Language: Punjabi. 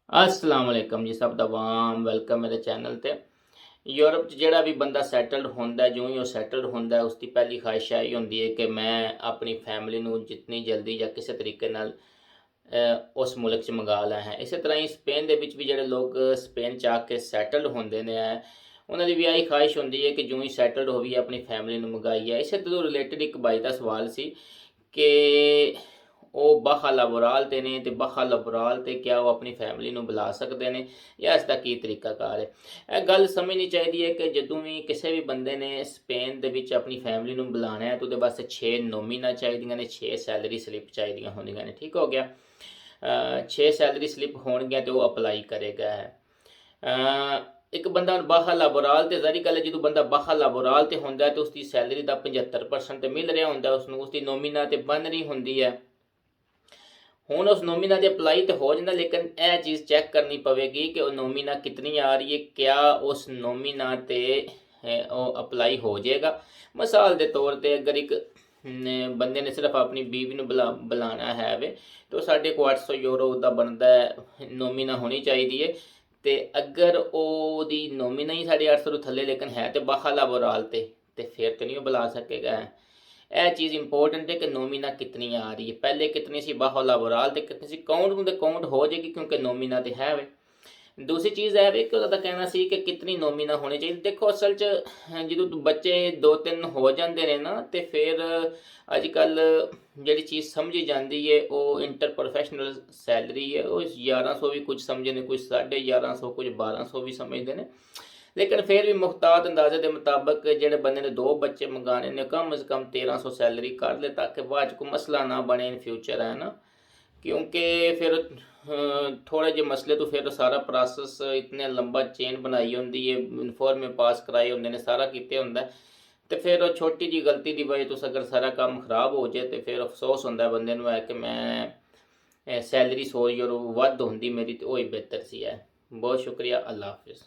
अस्सलाम वालेकुम जी, सब दा वाम वेलकम मेरे चैनल ते। यूरोप च जेह्ड़ा भी बंदा सैटल्ड होंदा है, जो ही वो सैटल्ड होंदा है, उसकी पहली ख्वाहिश यही होंदी है कि मैं अपनी फैमिली नू जितनी जल्दी या किसी तरीके नाल उस मुल्क च मंगा लै है। इस तरह ही स्पेन दे विच भी जेह्ड़े लोग स्पेन च आके सैटल्ड होंदे ने उन्हां दी भी यही ख्वाहिश होंदी है कि जो ही सैटल्ड होइए अपनी फैमिली नू मंगाइए। इसे तो रिलेटेड एक बाई दा सवाल सी कि ਉਹ ਬਾਹਾ ਲਬਰਾਲ ਤੇ ਨੇ ਤੇ ਬਾਹਾ ਲਬਰਾਲ ਤੇ ਕਿਆ ਉਹ ਆਪਣੀ ਫੈਮਿਲੀ ਨੂੰ ਬੁਲਾ ਸਕਦੇ ਨੇ ਜਾਂ ਇਸ ਦਾ ਕੀ ਤਰੀਕਾਕਾਰ ਹੈ। ਇਹ ਗੱਲ ਸਮਝਣੀ ਚਾਹੀਦੀ ਹੈ ਕਿ ਜਦੋਂ ਵੀ ਕਿਸੇ ਵੀ ਬੰਦੇ ਨੇ ਸਪੇਨ ਦੇ ਵਿੱਚ ਆਪਣੀ ਫੈਮਿਲੀ ਨੂੰ ਬੁਲਾਉਣਾ ਹੈ ਤਾਂ ਉਹਦੇ ਵਾਸਤੇ 6 ਨੋਮੀਨਾ ਚਾਹੀਦੀਆਂ ਨੇ, 6 ਸੈਲਰੀ ਸਲਿੱਪ ਚਾਹੀਦੀਆਂ ਹੁੰਦੀਆਂ ਨੇ। ਠੀਕ ਹੋ ਗਿਆ। 6 ਸੈਲਰੀ ਸਲਿੱਪ ਹੋਣਗੀਆਂ ਤੇ ਉਹ ਅਪਲਾਈ ਕਰੇਗਾ ਹੈ। ਇੱਕ ਬੰਦਾ ਬਾਹਾ ਲਾਬੋਰਾਲ ਤੇ ਜ਼ਾਰੀ ਗੱਲ ਹੈ, ਜਦੋਂ ਬੰਦਾ ਬਾਹਾ ਲਾਬੋਰਾਲ ਤੇ ਹੁੰਦਾ ਤੇ ਉਸਦੀ ਸੈਲਰੀ ਦਾ 75% ਤੇ ਮਿਲ ਰਿਹਾ ਹੁੰਦਾ ਉਸਨੂੰ, ਉਸਦੀ ਨੋਮੀਨਾ ਤੇ ਬਣ ਰਹੀ ਹੁੰਦੀ ਹੈ। ਹੁਣ ਉਸ ਨੋਮੀਨਾ ਤੇ ਅਪਲਾਈ ਤੇ ਹੋ ਜਾਂਦਾ, ਲੇਕਿਨ ਇਹ ਚੀਜ਼ ਚੈੱਕ ਕਰਨੀ ਪਵੇਗੀ ਕਿ ਉਹ ਨੋਮੀਨਾ ਕਿਤਨੀ ਆ ਰਹੀ ਹੈ, ਕਿਆ ਉਸ ਨੋਮੀਨਾ ਤੇ ਉਹ ਅਪਲਾਈ ਹੋ ਜਾਏਗਾ। ਮਿਸਾਲ ਦੇ ਤੌਰ ਤੇ ਅਗਰ ਇੱਕ ਬੰਦੇ ਨੇ ਸਿਰਫ ਆਪਣੀ ਬੀਵੀ ਨੂੰ ਬੁਲਾਉਣਾ ਹੈ ਵੇ ਤਾਂ ਸਾਡੇ ਕੋਲ 800 ਯੂਰੋ ਦਾ ਬਣਦਾ ਨੋਮੀਨਾ ਹੋਣੀ ਚਾਹੀਦੀ ਹੈ। ਤੇ ਅਗਰ ਉਹਦੀ ਨੋਮੀਨਾ ਹੀ 850 ਤੋਂ ਥੱਲੇ ਲੇਕਿਨ ਹੈ ਤੇ ਬਾਹਾ ਲਾਬੋਰਾਲ ਤੇ ਫਿਰ ਤੇ ਨਹੀਂ ਉਹ ਬੁਲਾ ਸਕੇਗਾ। ਇਹ ਚੀਜ਼ ਇੰਪੋਰਟੈਂਟ ਹੈ ਕਿ ਨੋਮੀਨਾ ਕਿਤਨੀ ਆ ਰਹੀ ਹੈ, ਪਹਿਲੇ ਕਿਤਨੀ ਸੀ ਬਾਹਾ ਲਾਬੋਰਾਲ ਤੇ ਕਿਤਨੀ ਸੀ, ਕਾਊਂਟ ਨੂੰ ਤੇ ਕਾਊਂਟ ਹੋ ਜਾਏਗੀ ਕਿਉਂਕਿ ਨੋਮੀਨਾ ਤੇ ਹੈ ਵੇ। ਦੂਸਰੀ ਚੀਜ਼ ਇਹ ਵੇ ਕਿ ਉਹਦਾ ਕਹਿਣਾ ਸੀ ਕਿ ਕਿਤਨੀ ਨੋਮੀਨਾ ਹੋਣੀ ਚਾਹੀਦੀ। ਦੇਖੋ ਅਸਲ 'ਚ ਜਦੋਂ ਬੱਚੇ 2-3 ਹੋ ਜਾਂਦੇ ਨੇ ਨਾ ਤੇ ਫਿਰ ਅੱਜ ਕੱਲ੍ਹ ਜਿਹੜੀ ਚੀਜ਼ ਸਮਝੀ ਜਾਂਦੀ ਹੈ ਉਹ ਇੰਟਰ ਪ੍ਰੋਫੈਸ਼ਨਲ ਸੈਲਰੀ ਹੈ। ਉਹ 1100 ਵੀ ਕੁਝ ਸਮਝਦੇ ਨੇ, ਕੁਝ 1150, ਕੁਝ 1200 ਵੀ ਸਮਝਦੇ ਨੇ। ਲੇਕਿਨ ਫਿਰ ਵੀ ਮੁਖਤਾਤ ਅੰਦਾਜ਼ੇ ਦੇ ਮੁਤਾਬਕ ਜਿਹੜੇ ਬੰਦੇ ਨੇ 2 ਬੱਚੇ ਮੰਗਾਣੇ ਨੇ ਕਮ ਅਜ਼ ਕਮ 1300 ਸੈਲਰੀ ਕਰ ਲੈ ਤਾਂ ਕਿ ਬਾਅਦ 'ਚ ਕੋਈ ਮਸਲਾ ਨਾ ਬਣੇ ਇਨ ਫਿਊਚਰ ਹੈ ਨਾ। ਕਿਉਂਕਿ ਫਿਰ ਥੋੜ੍ਹੇ ਜਿਹੇ ਮਸਲੇ ਤੋਂ ਫਿਰ ਸਾਰਾ ਪ੍ਰੋਸੈਸ ਇਤਨੇ ਲੰਬਾ ਚੇਨ ਬਣਾਈ ਹੁੰਦੀ ਹੈ, ਇਨਫੋਰਮੇ ਪਾਸ ਕਰਾਏ ਹੁੰਦੇ ਨੇ, ਸਾਰਾ ਕੀਤੇ ਹੁੰਦਾ ਤੇ ਫਿਰ ਉਹ ਛੋਟੀ ਜਿਹੀ ਗਲਤੀ ਦੀ ਵਜ੍ਹਾ ਤੋਂ ਅਗਰ ਸਾਰਾ ਕੰਮ ਖਰਾਬ ਹੋ ਜਾਏ ਤੇ ਫਿਰ ਅਫਸੋਸ ਹੁੰਦਾ ਬੰਦੇ ਨੂੰ ਹੈ ਕਿ ਮੈਂ ਸੈਲਰੀ 100 ਯੂਰੋ ਵੱਧ ਹੁੰਦੀ ਮੇਰੀ ਤੇ ਉਹ ਹੀ ਬਿਹਤਰ ਸੀ ਹੈ। ਬਹੁਤ ਸ਼ੁਕਰੀਆ, ਅੱਲਾ ਹਾਫਿਜ਼।